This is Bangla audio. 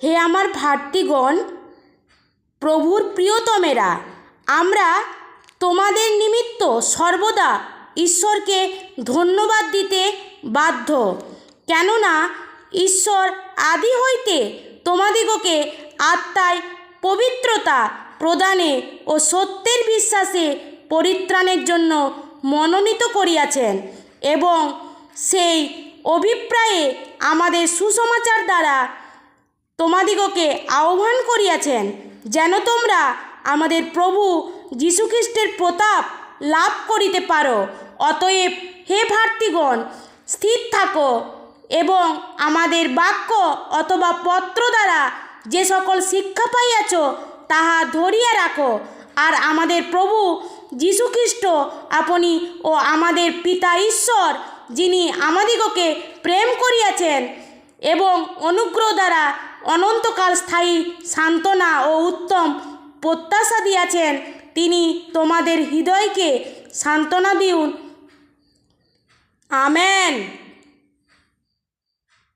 হে আমার ভাতৃগণ, প্রভুর প্রিয়তমেরা, আমরা তোমাদের নিমিত্ত সর্বদা ঈশ্বরকে ধন্যবাদ দিতে বাধ্য, কেননা ঈশ্বর আদি হইতে তোমাদিগকে আত্মায় পবিত্রতা প্রদানে ও সত্যের বিশ্বাসে পরিত্রাণের জন্য মনোনীত করিয়াছেন এবং সেই অভিপ্রায়ে আমাদের সুসমাচার দ্বারা তোমাদিগকে আহ্বান করিয়াছেন, যেন তোমরা আমাদের প্রভু যীশুখ্রিস্টের প্রতাপ লাভ করিতে পারো। অতএব হে ভাতৃগণ, স্থির থাকো এবং আমাদের বাক্য অথবা পত্র দ্বারা যে সকল শিক্ষা পাইয়াছ তাহা ধরিয়া রাখো। আর আমাদের প্রভু যীশুখ্রিস্ট আপনি ও আমাদের পিতা ঈশ্বর, যিনি আমাদিগকে প্রেম করিয়াছেন এবং অনুগ্রহ দ্বারা অনন্তকাল স্থায়ী সান্ত্বনা ও উত্তম প্রত্যাশা দিয়াছেন, তিনি তোমাদের হৃদয়কে সান্ত্বনা দিউন। আমেন।